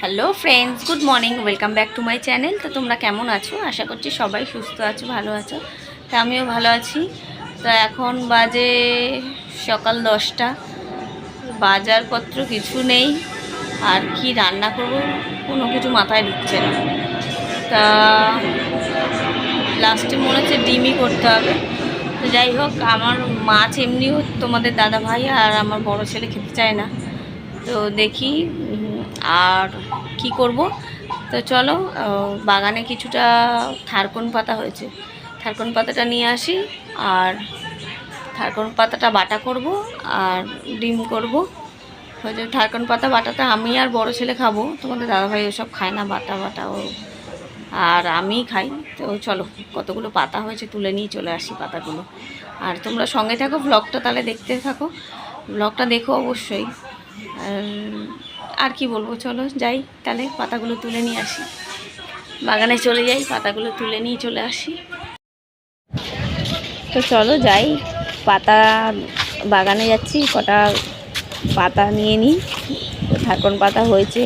Hello friends, good morning, welcome back to my channel. তো তোমরা কেমন আছো? আশা করছি সবাই সুস্থ আছো, ভালো আছো। তা আমিও ভালো আছি। তো এখন বাজে সকাল 10টা, বাজারপত্র কিছু নেই, আর কি রান্না করব কোনো কিছু মাথায় ঢুকছে না। তা লাস্টে মনে হচ্ছে ডিমই করতে হবে। তো যাই হোক, আমার মাছ এমনিও তোমাদের দাদা ভাই আর আমার বড় ছেলে খেতে চায় না। তো দেখি আর কি করব। তো চলো, বাগানে কিছুটা থারকন পাতা হয়েছে, থারকন পাতাটা নিয়ে আসি। আর থারকন পাতাটা বাটা করব আর ডিম করব। হয়ে যাবে। থারকন পাতা বাটাটা আমি আর বড় ছেলে খাবো, তোমাদের দাদাভাই ওসব খায় না বাটা বাটা ও, আর আমি খাই। তো চলো, কতগুলো পাতা হয়েছে তুলে নিয়ে চলে আসি পাতাগুলো। আর তোমরা সঙ্গে থাকো, ব্লগটা তাহলে দেখতে থাকো, ব্লগটা দেখো অবশ্যই। আর কি বলবো, চলো যাই তাহলে পাতাগুলো তুলে নিয়ে আসি, বাগানে চলে যাই, পাতাগুলো তুলে নিয়ে চলে আসি। তো চলো যাই, পাতা বাগানে যাচ্ছি, কটা পাতা নিয়ে নিই। থারকন পাতা হয়েছে,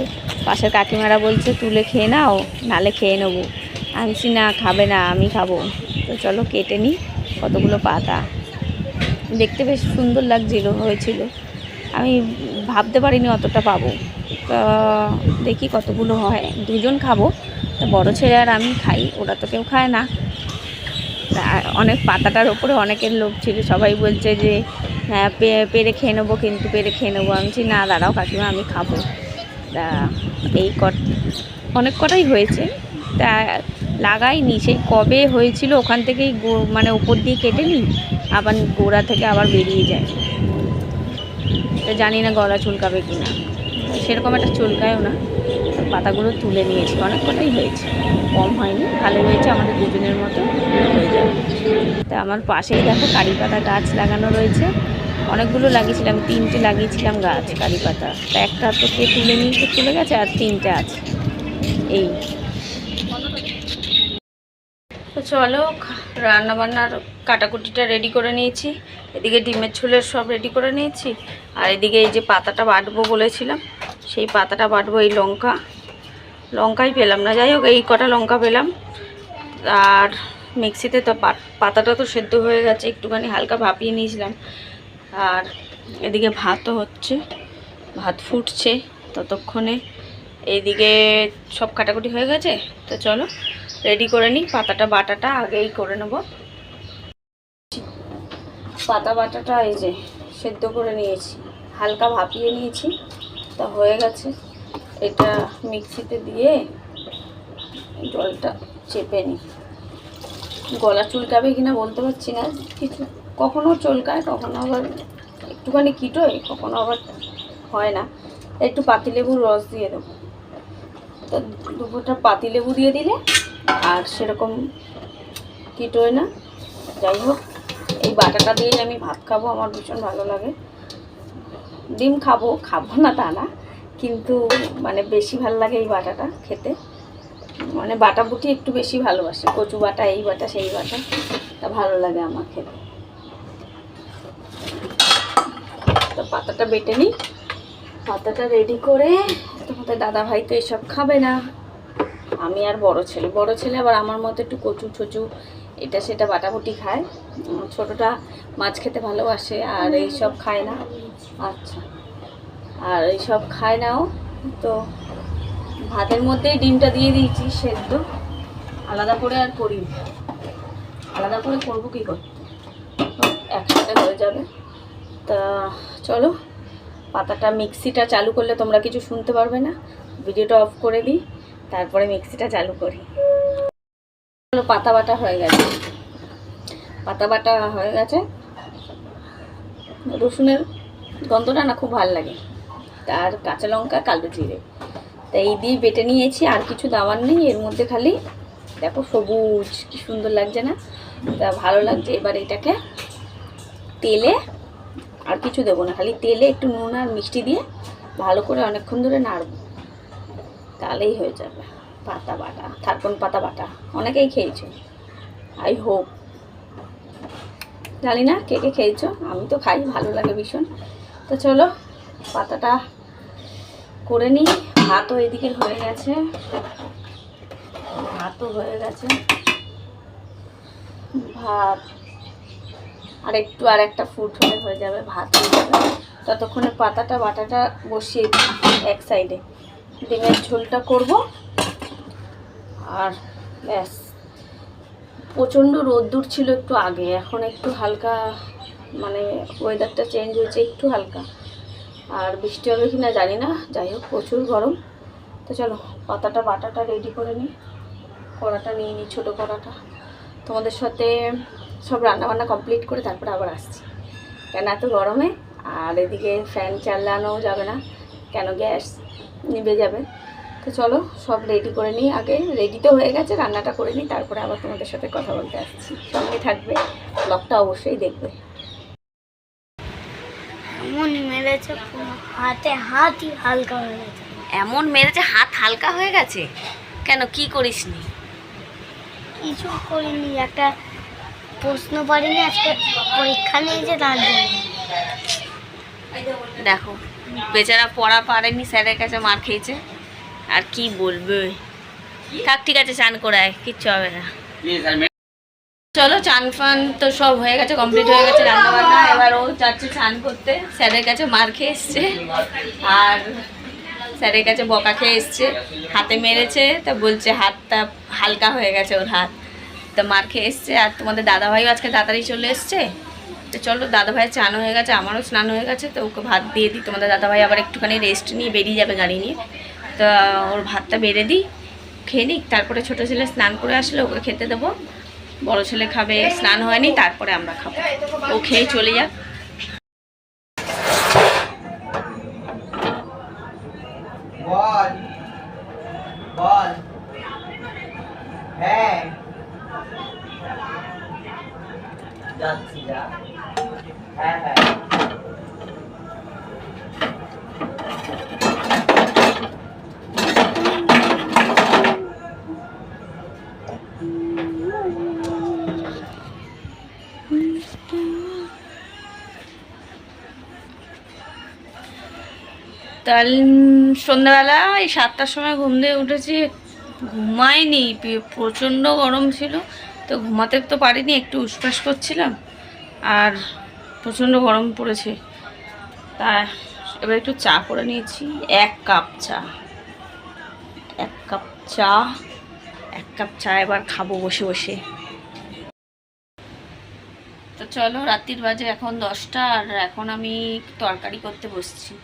পাশের কাকিমারা বলছে তুলে খেয়ে নাও, নালে খেয়ে নেবো। আমি বলছি না, খাবে না, আমি খাবো। তো চলো কেটে নিই কতগুলো পাতা। দেখতে বেশ সুন্দর হয়েছিল, আমি ভাবতে পারিনি অতটা পাবো। তা দেখি কতগুলো হয়, দুজন খাবো। তো বড়ো ছেলে আর আমি খাই, ওরা তো কেউ খায় না। অনেক পাতাটার ওপরে অনেকের লোভ ছিল, সবাই বলছে যে হ্যাঁ পেরে খেয়ে নেবো, কিন্তু পেরে খেয়ে নেবো। আমি বলছি না দাঁড়াও কাকিমা, আমি খাবো। তা এই অনেক কটাই হয়েছে, তা লাগাইনি, সেই কবে হয়েছিল ওখান থেকেই মানে উপর দিয়ে কেটে নিই, আবার গোড়া থেকে আবার বেরিয়ে যায়। তো জানি না গলা চুলকাবে কি না, সেরকম একটা চুলকায়ও না। পাতাগুলো তুলে নিয়েছি, অনেক কটাই হয়েছে, কম হয়নি, ভালো হয়েছে, আমাদের দুজনের মতো হয়ে যাবে। তা আমার পাশেই দেখো কারি পাতা গাছ লাগানো রয়েছে, অনেকগুলো লাগিয়েছিলাম, 3টে লাগিয়েছিলাম গাছ কারি পাতা। তা একটা তো কে তুলে নিয়ে চলে গেছে, আর 3টে আছে। এই তো চলো, রান্নাবান্নার কাটাকুটিটা রেডি করে নিয়েছি, এদিকে ডিমের ঝোলের সব রেডি করে নিয়েছি, আর এদিকে এই যে পাতাটা বাটবো বলেছিলাম, সেই পাতাটা বাটবো। এই লঙ্কাই পেলাম না, যাই হোক এই কটা লঙ্কা পেলাম। আর মিক্সিতে তো পাতাটা তো সেদ্ধ হয়ে গেছে, একটুখানি হালকা ভাপিয়ে নিয়েছিলাম। আর এদিকে ভাতও হচ্ছে, ভাত ফুটছে ততক্ষণে। এইদিকে সব কাটাকুটি হয়ে গেছে। তো চলো রেডি করে নিই, পাতাটা বাটাটা আগেই করে নেব। পাতা বাটাটা এই যে সেদ্ধ করে নিয়েছি, হালকা ভাপিয়ে নিয়েছি, তা হয়ে গেছে। এটা মিক্সিতে দিয়ে জলটা চেপে নিই। গলা চুলকাবে কিনা বলতে পারছি না, কিছু কখনো চুলকায়, কখনো আবার একটুখানি কিটোয়, কখনো আবার হয় না। একটু পাতিলেবুর রস দিয়ে দেবো, তো দুপুরটা পাতিলেবু দিয়ে দিলে আর সেরকম কিটোয় না। যাই হোক, এই বাটাটা দিয়েই আমি ভাত খাবো, আমার ভীষণ ভালো লাগে। ডিম খাবো না তা না, কিন্তু মানে বেশি ভালো লাগে এই বাটাটা খেতে, মানে বাটাবুটি একটু বেশি ভালোবাসে, কচু বাটা, এই বাটা সেই বাটা, তা ভালো লাগে আমার খেতে। তো পাতাটা বেটে নিই, পাতাটা রেডি করে। তোমাদের দাদা ভাই তো এসব খাবে না, আমি আর বড় ছেলে আবার আমার মতো একটু কচু ঠচু এটা সেটা বাটাবুটি খায়। ছোটটা মাছ খেতে ভালোবাসে, আর এইসব খায় না। আচ্ছা, আর এইসব খায় নাও। তো ভাতের মধ্যেই ডিমটা দিয়ে দিয়েছি সেদ্ধ, আলাদা করে আর করি, আলাদা করে করবো কী করতে, একসাথে হয়ে যাবে। তা চলো, পাতাটা মিক্সিটা চালু করলে তোমরা কিছু শুনতে পারবে না, ভিডিওটা অফ করে দিই, তারপরে মিক্সিটা চালু করি। চলো, পাতা বাটা হয়ে গেছে, পাতা বাটা হয়ে গেছে। রসুনের গন্ধটা না খুব ভালো লাগে, আর কাঁচা লঙ্কা, কালো জিরে, তা এই দিয়ে বেটে নিয়েছি, আর কিছু দেওয়ার নেই এর মধ্যে, খালি দেখো সবুজ কি সুন্দর লাগছে না, তা ভালো লাগছে। এবার এটাকে তেলে, আর কিছু দেবো না, খালি তেলে একটু নুন আর মিষ্টি দিয়ে ভালো করে অনেকক্ষণ ধরে নাড়ব, তাহলেই হয়ে যাবে পাতা বাটা, থারকন পাতা বাটা। অনেকেই খেয়েছো, আই হোপ, জানি না কে কে খেয়েছো, আমি তো খাই, ভালো লাগে ভীষণ। তো চলো, পাতাটা করে নিই। ভাতও এদিকে হয়ে গেছে, ভাতও হয়ে গেছে। ভাত আর একটু, আর একটা ফুট হলে হয়ে যাবে, ভাত হয়ে যাবে। ততক্ষণে পাতাটা বাটাটা বসিয়ে দিই এক সাইডে, ডিমের ঝোলটা করব। আর ব্যাস, প্রচণ্ড রোদ্দুর ছিল একটু আগে, এখন একটু হালকা, মানে ওয়েদারটা চেঞ্জ হয়েছে একটু হালকা। আর বৃষ্টি হবে কি না জানি না, যাই হোক প্রচুর গরম। তো চলো পাতাটা বাটাটা রেডি করে নিই। কড়াটা নিয়ে নিই, ছোটো কড়াটা। তোমাদের সাথে সব রান্নাবান্না কমপ্লিট করে তারপরে আবার আসছি, কেন এত গরমে। আর এদিকে ফ্যান চালানো যাবে না, কেন গ্যাস নিভে যাবে। তো চলো সব রেডি করে নিই আগে। রেডি তো হয়ে গেছে, রান্নাটা করে নিই, তারপরে আবার তোমাদের সাথে কথা বলতে আসছি। সঙ্গে থাকবে, ব্লগটা অবশ্যই দেখবে। এমন মেরেছে হাতে, হাতই হালকা হয়ে গেছে। এমন মেরেছে হাত হালকা হয়ে গেছে? কেন, কি করিসনি? কিছু করিনি, একটা প্রশ্ন পারিনি, আজকে পরীক্ষা নিয়েছে তার জন্য। দেখো বেচারা পড়া পারেনি, স্যারের কাছে মার খেয়েছে, আর কি বলবে। থাক, ঠিক আছে, চান করে আয়, কিচ্ছু হবে না। চলো, চান ফান তো সব হয়ে গেছে, কমপ্লিট হয়ে গেছে রান্না বান্না। এবার ও যাচ্ছে চান করতে, স্যারের কাছে মার খেয়ে এসছে, আর স্যারের কাছে বকা খেয়ে এসছে। হাতে মেরেছে, তা বলছে হাতটা হালকা হয়ে গেছে ওর হাত, তো মার খেয়ে এসছে। আর তোমাদের দাদাভাইও আজকে তাড়াতাড়ি চলে এসছে। তো চলো, দাদাভাইয়ের চান হয়ে গেছে, আমারও স্নান হয়ে গেছে, তো ওকে ভাত দিয়ে দিই। তোমাদের দাদাভাই আবার একটুখানি রেস্ট নিয়ে বেরিয়ে যাবে গাড়ি নিয়ে, তো ওর ভাতটা বেড়ে দিই, খেয়ে নিক। তারপরে ছোটো ছেলে স্নান করে আসলে ওকে খেতে দেবো। বড় ছেলে খাবে, স্নান হয়নি, তারপরে আমরা খাবো। ও খেয়ে চলে যাক। বল বল, হ্যাঁ যাচ্ছি, যা। হ্যাঁ হ্যাঁ, তাহলে সন্ধ্যাবেলা এই 7টার সময় ঘুম দিয়ে উঠেছি, ঘুমাইনি, প্রচণ্ড গরম ছিল, তো ঘুমাতে তো পারিনি, একটু উসপাস করছিলাম, আর প্রচণ্ড গরম পড়েছে। তা এবার একটু চা করে নিয়েছি, 1 কাপ চা, 1 কাপ চা, 1 কাপ চা এবার খাবো বসে বসে। তো চলো, রাত্রির বাজে এখন 10টা, আর এখন আমি তরকারি করতে বসছি।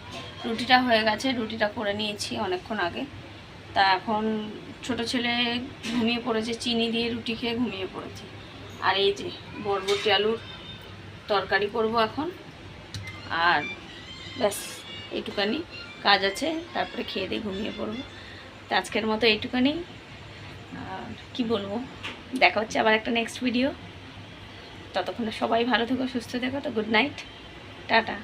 রুটিটা হয়ে গেছে, রুটিটা করে নিয়েছি অনেকক্ষণ আগে। তা এখন ছোট ছেলে ঘুমিয়ে পড়েছে, চিনি দিয়ে রুটি খেয়ে ঘুমিয়ে পড়েছে। আর এই যে বরবটি আলুর তরকারি করব এখন, আর ব্যাস এইটুকানি কাজ আছে, তারপরে খেয়ে দিয়ে ঘুমিয়ে পড়বো। তো আজকের মতো এইটুকানি, আর কি বলবো, দেখা হচ্ছে আবার একটা নেক্সট ভিডিও। ততক্ষণে সবাই ভালো থেকো, সুস্থ থেকো। তো গুড নাইট, টাটা।